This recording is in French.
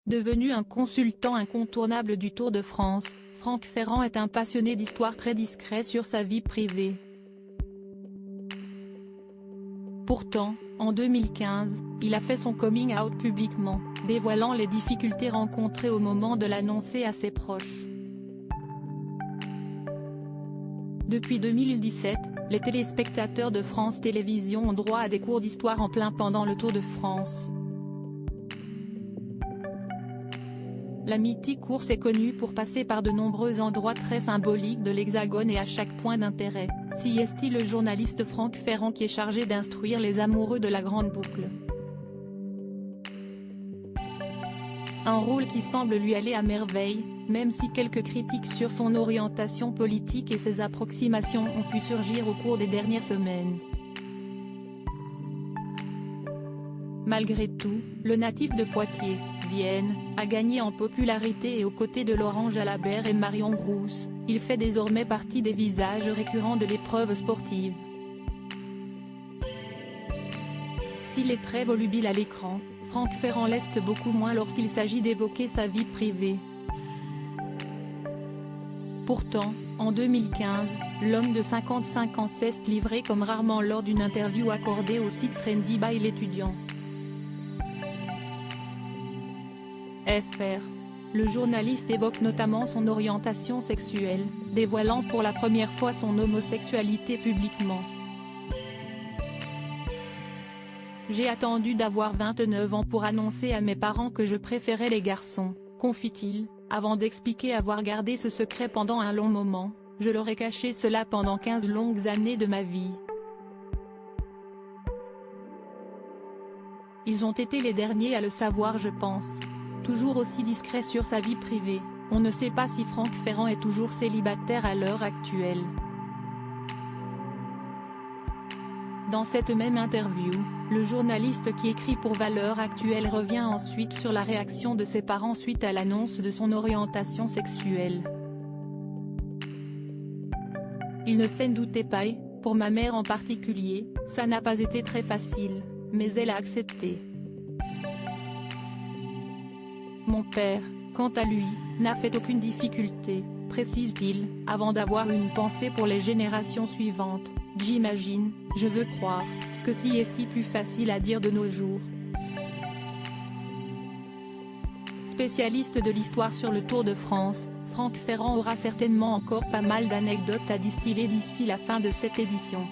Devenu un consultant incontournable du Tour de France, Franck Ferrand est un passionné d'histoire très discret sur sa vie privée. Pourtant, en 2015, il a fait son coming out publiquement, dévoilant les difficultés rencontrées au moment de l'annoncer à ses proches. Depuis 2017, les téléspectateurs de France Télévisions ont droit à des cours d'histoire en plein pendant le Tour de France. La mythique course est connue pour passer par de nombreux endroits très symboliques de l'Hexagone et à chaque point d'intérêt, s'y est-il le journaliste Franck Ferrand qui est chargé d'instruire les amoureux de la Grande Boucle. Un rôle qui semble lui aller à merveille, même si quelques critiques sur son orientation politique et ses approximations ont pu surgir au cours des dernières semaines. Malgré tout, le natif de Poitiers, Vienne, a gagné en popularité et aux côtés de Laurent Jalabert et Marion Rousse, il fait désormais partie des visages récurrents de l'épreuve sportive. S'il est très volubile à l'écran, Franck Ferrand l'est beaucoup moins lorsqu'il s'agit d'évoquer sa vie privée. Pourtant, en 2015, l'homme de 55 ans s'est livré comme rarement lors d'une interview accordée au site Trendy by l'étudiant. Fr. Le journaliste évoque notamment son orientation sexuelle, dévoilant pour la première fois son homosexualité publiquement. J'ai attendu d'avoir 29 ans pour annoncer à mes parents que je préférais les garçons, confie-t-il, avant d'expliquer avoir gardé ce secret pendant un long moment. Je leur ai caché cela pendant 15 longues années de ma vie. Ils ont été les derniers à le savoir, je pense. Toujours aussi discret sur sa vie privée, on ne sait pas si Franck Ferrand est toujours célibataire à l'heure actuelle. Dans cette même interview, le journaliste qui écrit pour Valeurs Actuelles revient ensuite sur la réaction de ses parents suite à l'annonce de son orientation sexuelle. Il ne s'en doutait pas et, pour ma mère en particulier, ça n'a pas été très facile, mais elle a accepté. Mon père, quant à lui, n'a fait aucune difficulté, précise-t-il, avant d'avoir une pensée pour les générations suivantes. J'imagine, je veux croire, que si est plus facile à dire de nos jours. Spécialiste de l'histoire sur le Tour de France, Franck Ferrand aura certainement encore pas mal d'anecdotes à distiller d'ici la fin de cette édition.